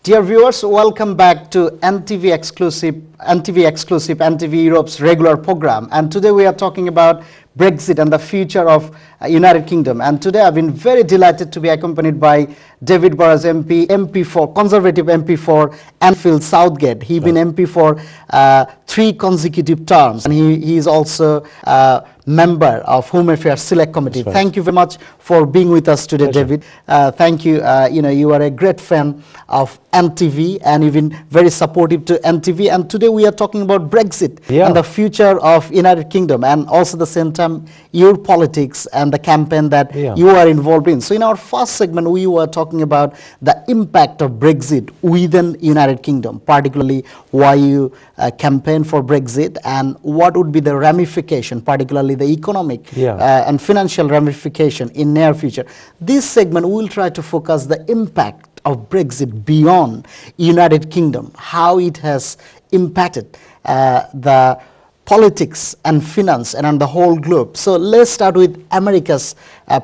Dear viewers, welcome back to Ntv Exclusive, Ntv Europe's regular program. And today we are talking about Brexit and the future of United Kingdom. And today I've been very delighted to be accompanied by David Burrows MP for Conservative MP for Anfield Southgate. He's been MP for 3 consecutive terms, and he is also member of Home Affairs Select Committee. Right. Thank you very much for being with us today, pleasure. David. Thank you. You are a great fan of NTV and you've been very supportive to NTV. And today we are talking about Brexit and the future of United Kingdom, and also the same time your politics and the campaign that you are involved in. So in our first segment, we were talking about the impact of Brexit within United Kingdom, particularly why you campaign for Brexit and what would be the ramification, particularly the economic and financial ramification in near future. This segment we will try to focus the impact of Brexit beyond United Kingdom, how it has impacted the politics and finance and on the whole globe. So let's start with America's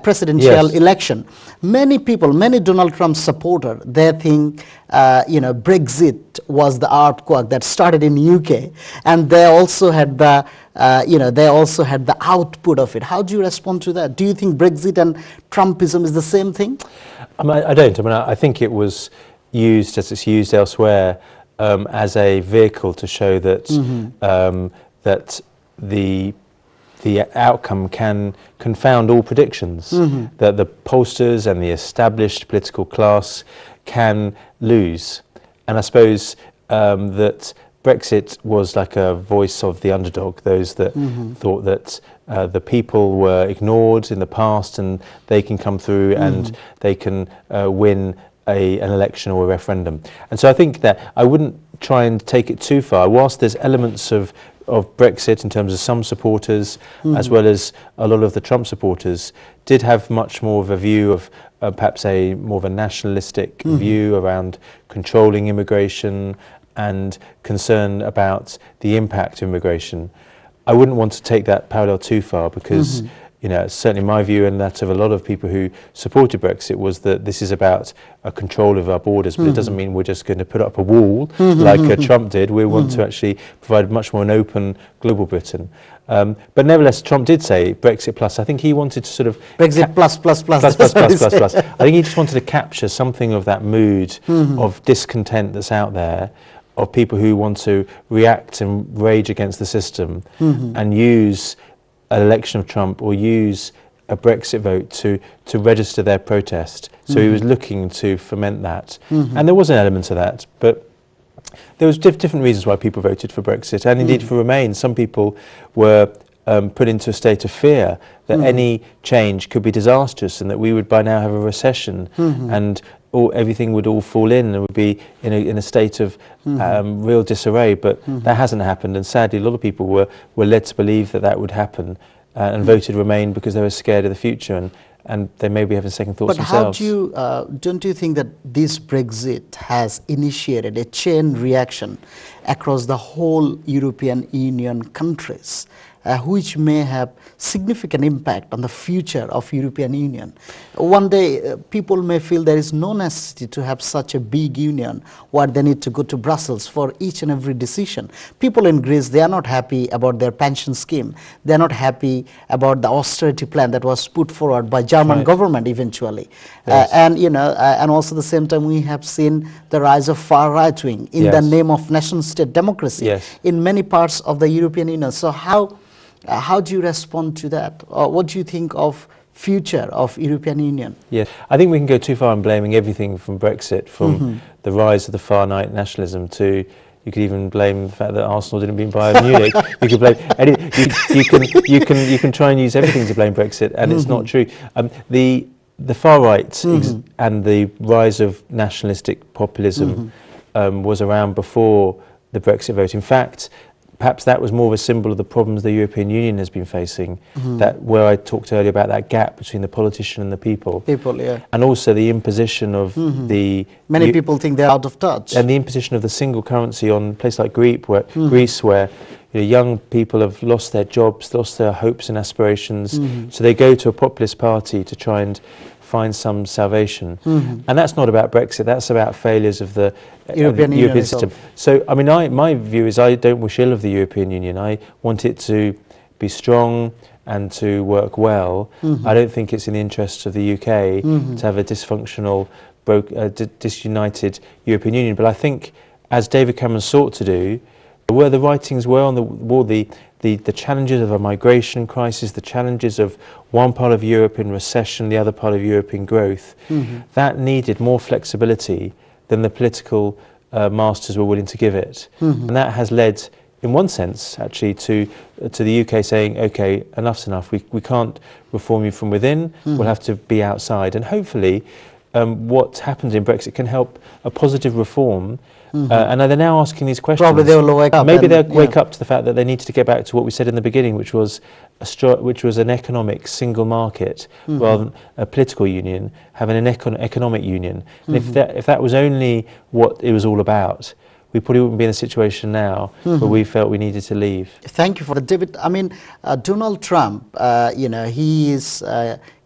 presidential election. Many people, many Donald Trump supporters, they think Brexit was the earthquake that started in UK, and they also had the the output of it. How do you respond to that? Do you think Brexit and Trumpism is the same thing? I don't. I think it was used, as it's used elsewhere, as a vehicle to show that that the outcome can confound all predictions, that the pollsters and the established political class can lose. And I suppose that Brexit was like a voice of the underdog, those that thought that the people were ignored in the past and they can come through and they can win an election or a referendum. And so I think that I wouldn't try and take it too far. Whilst there's elements of Brexit in terms of some supporters, as well as a lot of the Trump supporters, did have much more of a view of perhaps more of a nationalistic view around controlling immigration and concern about the impact of immigration. I wouldn't want to take that parallel too far because certainly my view and that of a lot of people who supported Brexit was that this is about a control of our borders, but it doesn't mean we're just going to put up a wall like Trump did. We want to actually provide much more an open global Britain. But nevertheless, Trump did say Brexit plus. I think he wanted to sort of Brexit plus. I think he just wanted to capture something of that mood of discontent that's out there, of people who want to react and rage against the system and use an election of Trump or use a Brexit vote to register their protest. So he was looking to foment that. And there was an element of that, but there was different reasons why people voted for Brexit and indeed for Remain. Some people were put into a state of fear that any change could be disastrous and that we would by now have a recession and everything would all fall in and would be in a state of real disarray. But that hasn't happened, and sadly a lot of people were led to believe that would happen and voted Remain because they were scared of the future, and they may be having second thoughts themselves. But don't you think that this Brexit has initiated a chain reaction across the whole European Union countries, which may have significant impact on the future of European Union? One day people may feel there is no necessity to have such a big union where they need to go to Brussels for each and every decision. People in Greece, they are not happy about their pension scheme. They are not happy about the austerity plan that was put forward by German government eventually. And also at the same time we have seen the rise of far right wing in the name of nation state democracy in many parts of the European Union. So how do you respond to that? Or what do you think of future of European Union? Yes, I think we can go too far in blaming everything from Brexit, from the rise of the far right nationalism to, you could even blame the fact that Arsenal didn't beat Bayern Munich. You could blame you can try and use everything to blame Brexit, and it's not true. The far right and the rise of nationalistic populism was around before the Brexit vote. In fact, perhaps that was more of a symbol of the problems the European Union has been facing, that where I talked earlier about that gap between the politician and the people. Yeah. And also the imposition of the... Many people think they're out of touch. And the imposition of the single currency on a place like Greece, where young people have lost their jobs, lost their hopes and aspirations, so they go to a populist party to try and find some salvation. And that's not about Brexit, that's about failures of the European system. So, I mean, my view is I don't wish ill of the European Union. I want it to be strong and to work well. I don't think it's in the interests of the UK to have a dysfunctional, disunited European Union. But I think, as David Cameron sought to do, where the writings were on the wall, the challenges of a migration crisis, the challenges of one part of Europe in recession, the other part of Europe in growth, that needed more flexibility than the political masters were willing to give it. And that has led, in one sense, actually, to the UK saying, OK, enough's enough, we can't reform you from within, we'll have to be outside. And hopefully, what happens in Brexit can help a positive reform. And they're now asking these questions. Probably they'll wake up. Maybe they'll wake up to the fact that they needed to get back to what we said in the beginning, which was an economic single market rather than a political union, having an economic union. And if that was only what it was all about, we probably wouldn't be in a situation now where we felt we needed to leave. Thank you for the debate. I mean, Donald Trump, he is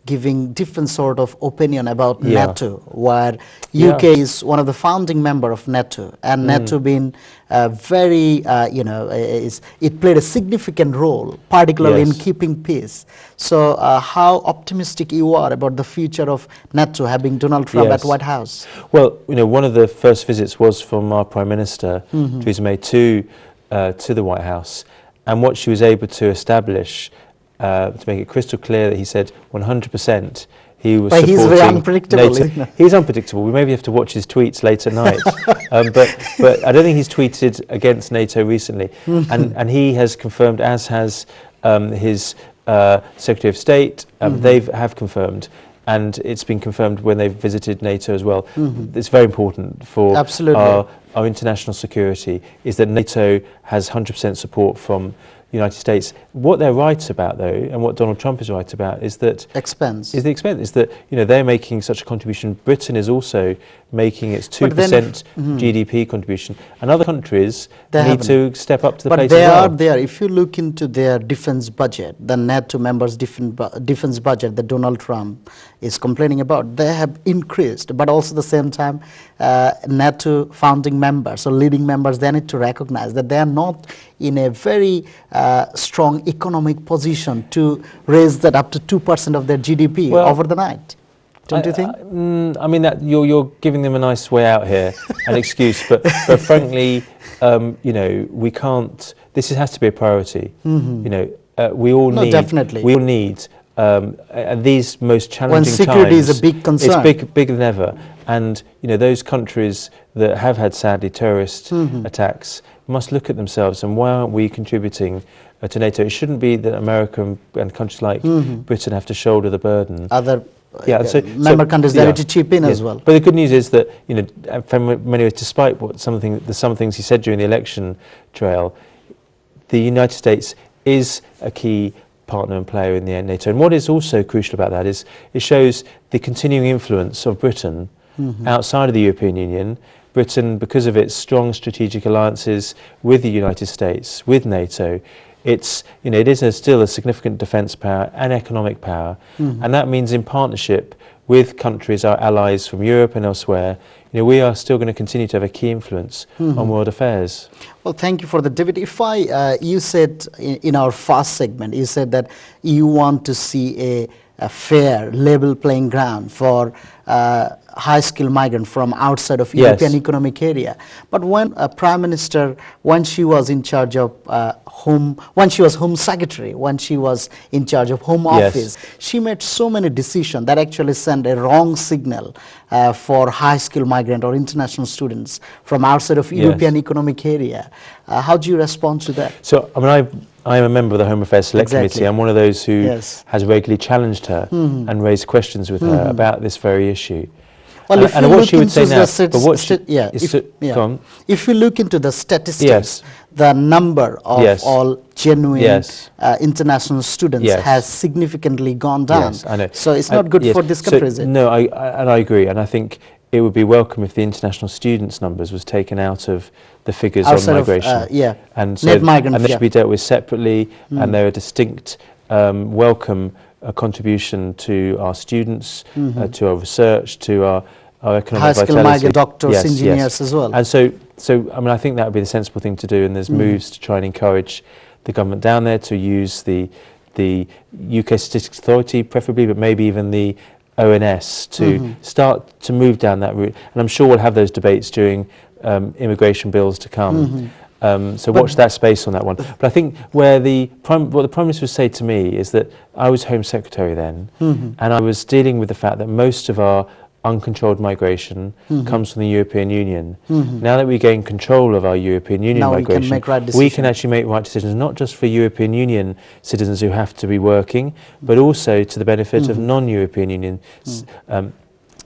giving different sort of opinion about NATO, where UK is one of the founding member of NATO, and NATO being very, it played a significant role, particularly in keeping peace. So how optimistic you are about the future of NATO having Donald Trump at White House? Well, one of the first visits was from our Prime Minister, Theresa May, to the White House, and what she was able to establish to make it crystal clear that he said 100% he was supporting he's very unpredictable. NATO. He's unpredictable. We maybe have to watch his tweets late at night. But I don't think he's tweeted against NATO recently. And he has confirmed, as has his Secretary of State, they have confirmed. And it's been confirmed when they've visited NATO as well. It's very important for our international security, is that NATO has 100% support from the United States. What they're right about, though, and what Donald Trump is right about, is that the expense is that they're making such a contribution. Britain is also making its 2% GDP contribution, and other countries need to step up to the plate as well. But they are there. If you look into their defense budget, the NATO members' defense budget that Donald Trump is complaining about, they have increased. But also at the same time, NATO founding members or leading members, they need to recognize that they are not in a very strong economic position to raise that up to 2% of their GDP over the night. Don't you think? I mean, that you're giving them a nice way out here, an excuse, but frankly, we can't. This has to be a priority. We all need. Definitely. We all need. These most challenging times. When security is a big concern. It's bigger than ever, and those countries that have had sadly terrorist attacks must look at themselves and why aren't we contributing to NATO? It shouldn't be that America and countries like Britain have to shoulder the burden. Other member countries there to chip in as well. But the good news is that from many ways, despite some things he said during the election trail, the United States is a key partner and player in the NATO. And what is also crucial about that is it shows the continuing influence of Britain outside of the European Union. Britain, because of its strong strategic alliances with the United States, with NATO, it is still a significant defence power and economic power, and that means in partnership with countries, our allies from Europe and elsewhere, we are still going to continue to have a key influence on world affairs. Well, thank you for the debate. If you said in our first segment, you said that you want to see a fair, level playing ground for high-skilled migrant from outside of European Economic Area. But when a Prime Minister, when she was in charge of when she was Home Secretary, when she was in charge of Home Office, she made so many decisions that actually sent a wrong signal for high-skilled migrant or international students from outside of European Economic Area. How do you respond to that? So, I mean, I am a member of the Home Affairs Select Committee. I'm one of those who has regularly challenged her and raised questions with her about this very issue. Well, if you and look what she would say now, if you look into the statistics, the number of Yes. all genuine Yes. International students Yes. has significantly gone down. Yes, I know. So it's not good Yes. for this So, country, is it? No, I agree, and I think it would be welcome if the international students' numbers was taken out of the figures Outside on of, migration. yeah, and net migrant and they figure. should be dealt with separately, and they're a distinct, welcome contribution to our students, to our research, to our economic High-skilled vitality. migrant doctors, Yes, engineers yes. as well. And so I mean, I think that would be the sensible thing to do, and there's moves to try and encourage the government down there to use the UK Statistics Authority, preferably, but maybe even the ONS to start to move down that route. And I'm sure we'll have those debates during immigration bills to come. So watch that space on that one. But I think what the Prime Minister would say to me is that I was Home Secretary then, and I was dealing with the fact that most of our uncontrolled migration comes from the European Union. Now that we gain control of our European Union Now migration, we can make right we decisions. can actually make right decisions, not just for European Union citizens who have to be working, but also to the benefit of non-European Union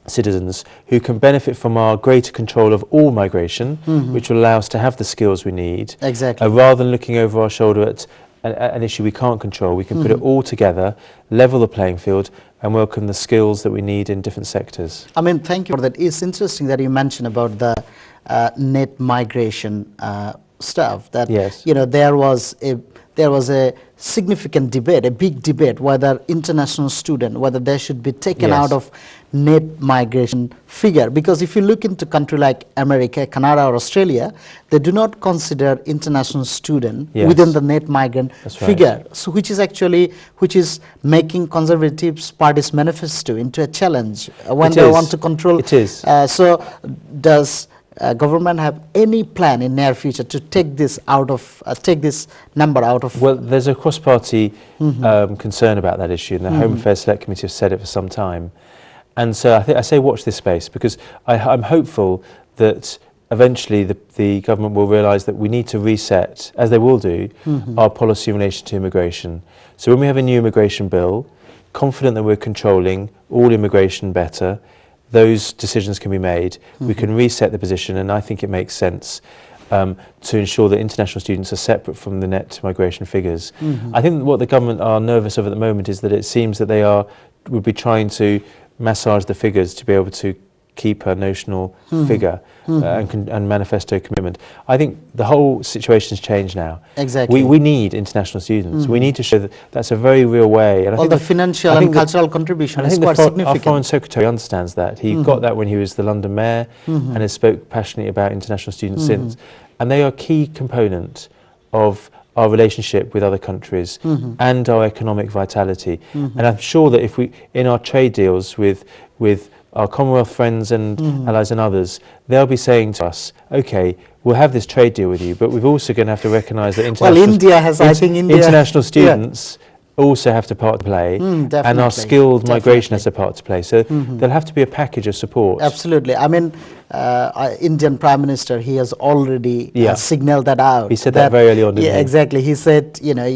citizens who can benefit from our greater control of all migration, which will allow us to have the skills we need. Exactly. Rather than looking over our shoulder at an issue we can't control, we can put it all together, level the playing field, and welcome the skills that we need in different sectors. I mean, thank you for that. It's interesting that you mentioned about the net migration stuff. That Yes. you know there was a significant debate, a big debate, whether international student, whether they should be taken Yes. out of net migration figure. Because if you look into country like America, Canada, or Australia, they do not consider international student Yes. within the net migrant That's right. figure. So which is making Conservatives Party's manifesto into a challenge when It they is. want to control. It is. So does government have any plan in near future to take this out of take this number out of? Well, there's a cross-party concern about that issue, and the Home Affairs Select Committee have said it for some time. And so I say watch this space, because I'm hopeful that eventually the government will realise that we need to reset, as they will do, our policy in relation to immigration. So when we have a new immigration bill, confident that we're controlling all immigration better, those decisions can be made. We can reset the position, and I think it makes sense to ensure that international students are separate from the net migration figures. I think what the government are nervous of at the moment is that it seems that they would be trying to massage the figures to be able to keep a notional figure and manifesto commitment. I think the whole situation has changed now. Exactly. We need international students. We need to show that that's a very real way. And I All think the that- financial I and think that- cultural contribution and I is think quite our significant. Foreign Secretary understands that. He got that when he was the London Mayor and has spoke passionately about international students since. And they are a key component of our relationship with other countries and our economic vitality. And I'm sure that if we, in our trade deals with our Commonwealth friends and allies and others, they'll be saying to us, okay, we'll have this trade deal with you, but we're also going to have to recognise that international students also have to part to play, and our skilled migration has a part to play. So there'll have to be a package of support. Absolutely. I mean, Indian Prime Minister, he has already signalled that out. He said that very early on, didn't he? Exactly. He said, you know,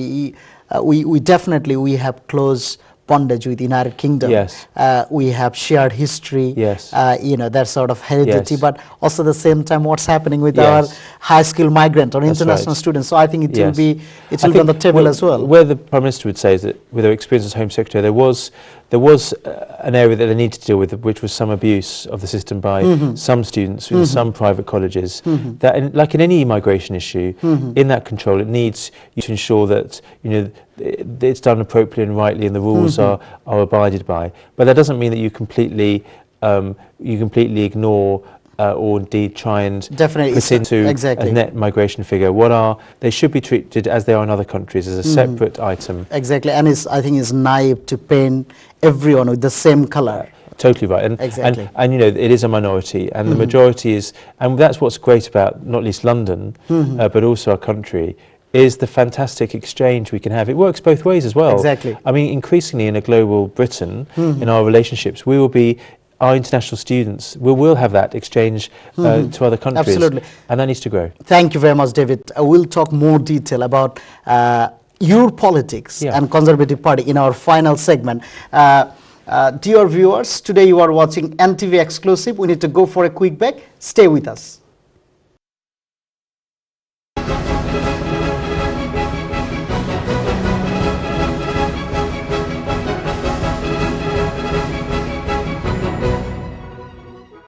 we have close bondage with the United Kingdom. Yes. We have shared history. Yes. You know, that sort of heredity. Yes. But also at the same time, what's happening with Yes. our high-skilled migrant or That's international right. students. So I think it will Yes. be I on the think table as well. Where the Prime Minister would say is that with her experience as Home Secretary, there was an area that they needed to deal with, which was some abuse of the system by some students in some private colleges. That, like in any migration issue, in that control, it needs you to ensure that it's done appropriately and rightly, and the rules are abided by. But that doesn't mean that you completely ignore or indeed try and put into a net migration figure. They should be treated as they are in other countries, as a separate item. Exactly, and I think it's naive to paint everyone with the same colour. Totally right, and you know, it is a minority, and the majority is, and that's what's great about not least London, but also our country, is the fantastic exchange we can have. It works both ways as well. Exactly. I mean, increasingly in a global Britain, in our relationships, we will be. Our international students, we will have that exchange to other countries. Absolutely. And that needs to grow. Thank you very much, David. We'll talk more detail about your politics and Conservative Party in our final segment. Dear viewers, today you are watching NTV Exclusive. We need to go for a quick break. Stay with us.